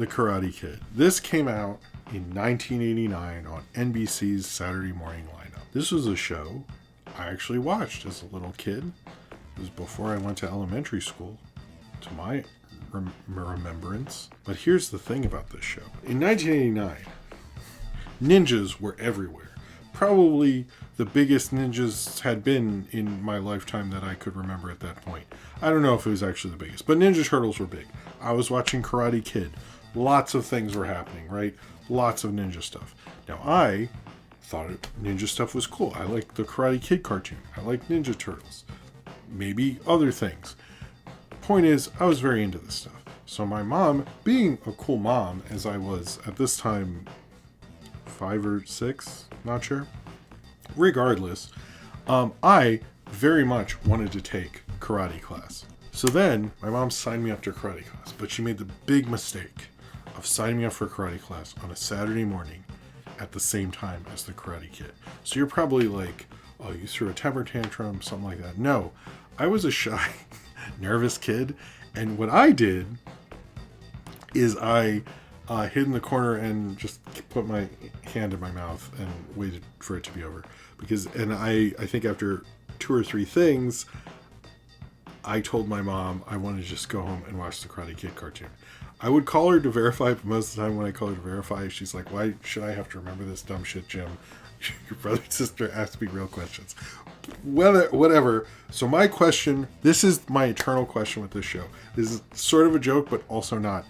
The Karate Kid. This came out in 1989 on NBC's Saturday morning lineup. This was a show I actually watched as a little kid. It was before I went to elementary school, to my remembrance. But here's the thing about this show. In 1989, ninjas were everywhere. Probably the biggest ninjas had been in my lifetime that I could remember at that point. I don't know if it was actually the biggest, but Ninja Turtles were big. I was watching Karate Kid. Lots of things were happening, right? Lots of ninja stuff. Now, I thought ninja stuff was cool. I liked the Karate Kid cartoon. I liked Ninja Turtles. Maybe other things. Point is, I was very into this stuff. So my mom, being a cool mom, as I was at this time 5 or 6, not sure. Regardless, I very much wanted to take karate class. So then my mom signed me up to karate class, but she made the big mistake of signing me up for karate class on a Saturday morning at the same time as the Karate Kid. So you're probably like, oh, you threw a temper tantrum, something like that. No, I was a shy, nervous kid. And what I did is I hid in the corner and just put my hand in my mouth and waited for it to be over. And I think after 2 or 3 things, I told my mom I wanted to just go home and watch the Karate Kid cartoon. I would call her to verify, but most of the time when I call her to verify, she's like, why should I have to remember this dumb shit, Jim? Your brother and sister ask me real questions. Whatever. So my question, this is my eternal question with this show. This is sort of a joke, but also not.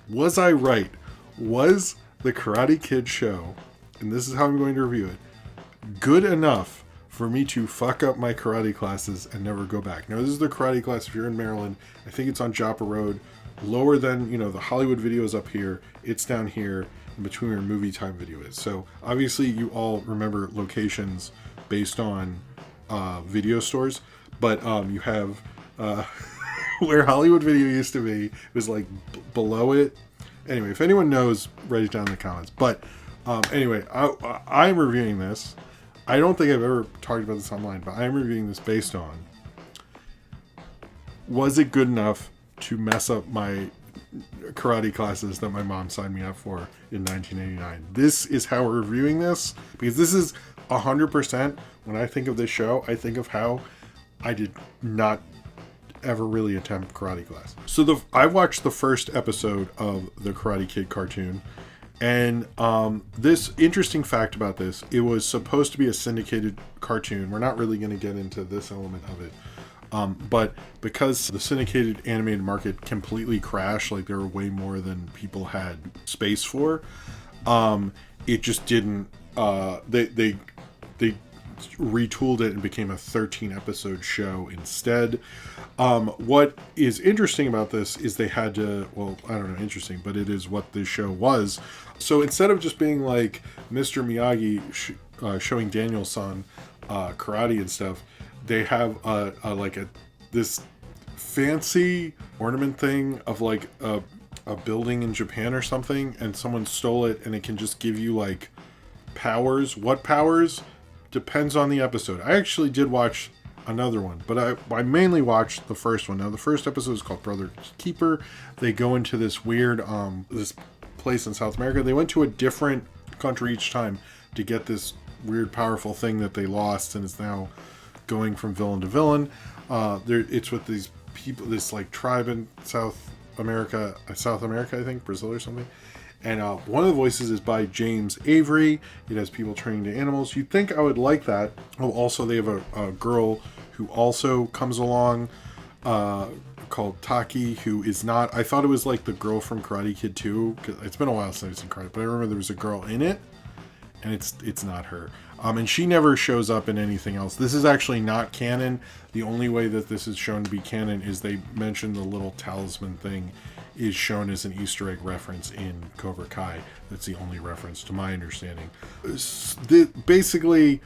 Was I right? Was the Karate Kid show, and this is how I'm going to review it, good enough for me to fuck up my karate classes and never go back? Now, this is the karate class if you're in Maryland. I think it's on Joppa Road. Lower than, the Hollywood video is up here. It's down here in between where movie time video is. So obviously you all remember locations based on video stores, but you have where Hollywood video used to be. It was like below it. Anyway, if anyone knows, write it down in the comments. But anyway, I'm reviewing this. I don't think I've ever talked about this online, but I'm reviewing this based on, was it good enough to mess up my karate classes that my mom signed me up for in 1989. This is how we're reviewing this, because this is 100%, when I think of this show, I think of how I did not ever really attempt karate class. So I watched the first episode of the Karate Kid cartoon, and this interesting fact about this, it was supposed to be a syndicated cartoon. We're not really going to get into this element of it. But because the syndicated animated market completely crashed, like there were way more than people had space for, it just didn't, they retooled it and became a 13-episode show instead. What is interesting about this is they had to, well, I don't know, interesting, but it is what this show was. So instead of just being like Mr. Miyagi showing Daniel-san karate and stuff, they have this fancy ornament thing of like a building in Japan or something, and someone stole it, and it can just give you like powers. What powers? Depends on the episode. I actually did watch another one, but I mainly watched the first one. Now the first episode is called Brother Keeper. They go into this weird this place in South America. They went to a different country each time to get this weird powerful thing that they lost, and is now going from villain to villain. It's with these people, this like tribe in South America, I think, Brazil or something. And one of the voices is by James Avery. It has people turning to animals. You'd think I would like that. Oh, also they have a girl who also comes along called Taki, who is not, I thought it was like the girl from Karate Kid 2, because it's been a while since I've seen Karate, but I remember there was a girl in it, and it's not her. And she never shows up in anything else. This is actually not canon. The only way that this is shown to be canon is they mention the little talisman thing is shown as an Easter egg reference in Cobra Kai. That's the only reference to my understanding. Basically,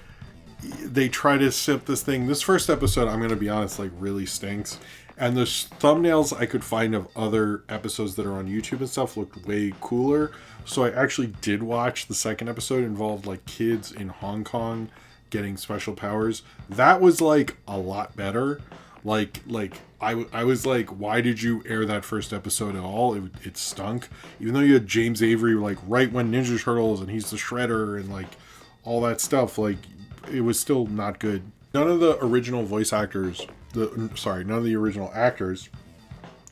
they try to sip this thing. This first episode, I'm going to be honest, like really stinks. And the thumbnails I could find of other episodes that are on YouTube and stuff looked way cooler. So I actually did watch the second episode. It involved like kids in Hong Kong getting special powers. That was like a lot better. I was like, why did you air that first episode at all? It stunk. Even though you had James Avery, like, right when Ninja Turtles, and he's the Shredder, and, like, all that stuff, like, it was still not good. None of the original voice actors, none of the original actors,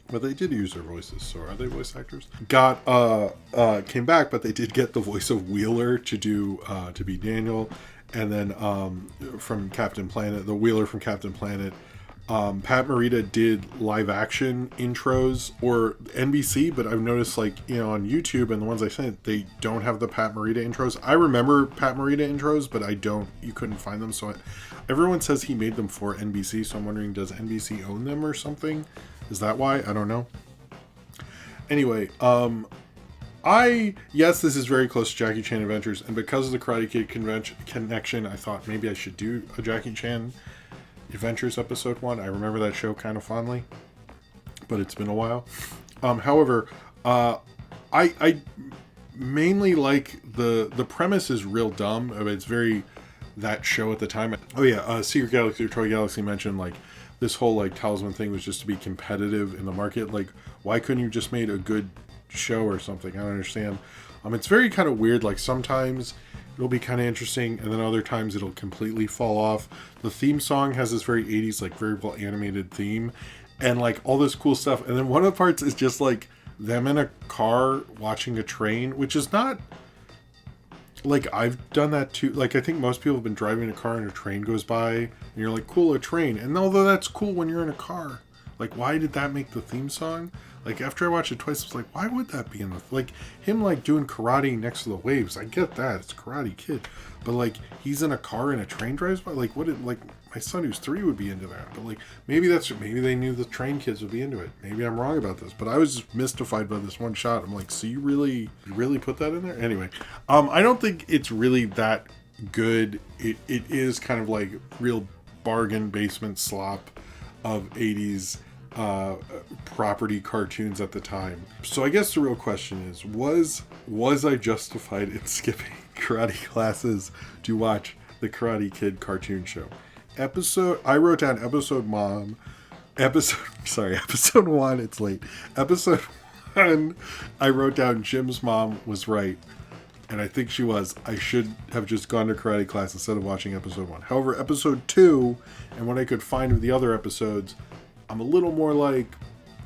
but they did use their voices, so are they voice actors? Came back, but they did get the voice of Wheeler to be Daniel, and then from Captain Planet, the Wheeler from Captain Planet. Pat Morita did live action intros or NBC, but I've noticed, like, you know, on YouTube and the ones I sent, they don't have the Pat Morita intros. I remember Pat Morita intros, but you couldn't find them. So everyone says he made them for NBC. So I'm wondering, does NBC own them or something? Is that why? I don't know. Anyway, yes, this is very close to Jackie Chan Adventures, and because of the Karate Kid connection, I thought maybe I should do a Jackie Chan Adventures episode 1. I remember that show kind of fondly, but it's been a while. However, I mainly like the premise is real dumb. It's very that show at the time. Oh yeah, Secret Galaxy or Toy Galaxy mentioned, like, this whole, like, talisman thing was just to be competitive in the market. Like, why couldn't you just made a good show or something? I don't understand. It's very kind of weird. Like, sometimes it'll be kind of interesting, and then other times it'll completely fall off. The theme song has this very 80s, like, very well animated theme, and, like, all this cool stuff. And then one of the parts is just, like, them in a car watching a train, which is not, like, I've done that too. Like, I think most people have been driving a car and a train goes by, and you're like, cool, a train. And although that's cool when you're in a car, like, why did that make the theme song? Like, after I watched it twice, I was like, why would that be in the... Like, him, like, doing karate next to the waves, I get that. It's Karate Kid. But, like, he's in a car and a train drives by? Like, like, my son who's 3 would be into that. But, like, maybe they knew the train kids would be into it. Maybe I'm wrong about this. But I was just mystified by this one shot. I'm like, so you really put that in there? Anyway, I don't think it's really that good. It is kind of like real bargain basement slop of 80s property cartoons at the time. So I guess the real question is, was I justified in skipping karate classes to watch the Karate Kid cartoon show? I wrote down episode 1, it's late. Episode 1, I wrote down Jim's mom was right. And I think she was. I should have just gone to karate class instead of watching episode 1. However, episode 2, and what I could find of the other episodes, I'm a little more like,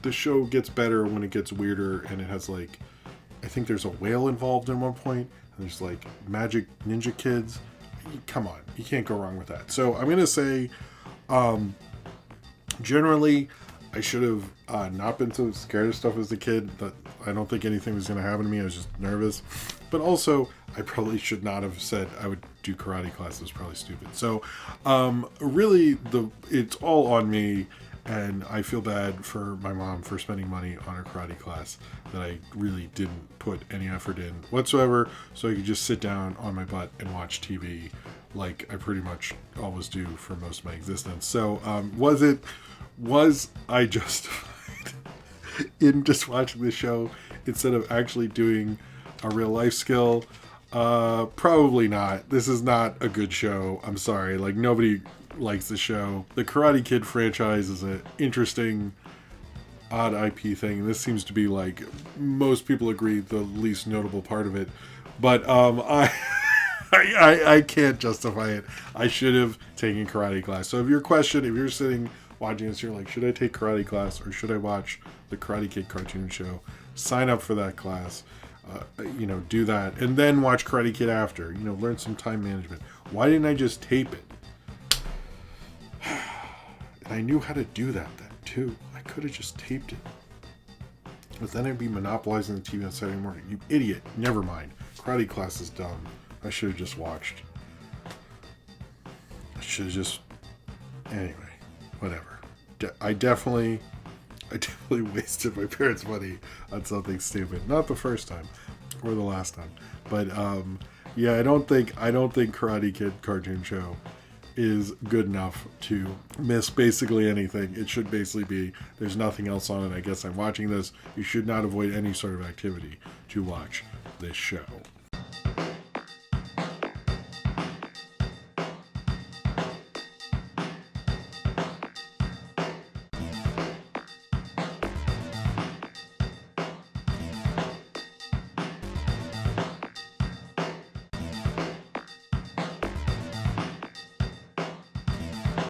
the show gets better when it gets weirder, and it has, like, I think there's a whale involved in one point, and there's, like, magic ninja kids. Come on, you can't go wrong with that. So I'm going to say, generally, I should have not been so scared of stuff as a kid, that I don't think anything was going to happen to me. I was just nervous. But also, I probably should not have said I would do karate class. It was probably stupid. So, really, it's all on me. And I feel bad for my mom for spending money on a karate class that I really didn't put any effort in whatsoever, so I could just sit down on my butt and watch TV like I pretty much always do for most of my existence. So was I justified in just watching the show instead of actually doing a real life skill? Probably not. This is not a good show. I'm sorry. Like, nobody likes the show. The Karate Kid franchise is an interesting, odd IP thing. This seems to be, like, most people agree, the least notable part of it. But I can't justify it. I should have taken karate class. So if you're sitting watching this, you're like, should I take karate class or should I watch the Karate Kid cartoon show? Sign up for that class. Do that. And then watch Karate Kid after. Learn some time management. Why didn't I just tape it? And I knew how to do that then, too. I could have just taped it. But then I'd be monopolizing the TV on Saturday morning. You idiot. Never mind. Karate class is dumb. I should have just watched. Anyway, whatever. I definitely wasted my parents' money on something stupid. Not the first time or the last time, but yeah, I don't think Karate Kid cartoon show is good enough to miss basically anything. It should basically be, there's nothing else on it. I guess I'm watching this. You should not avoid any sort of activity to watch this show.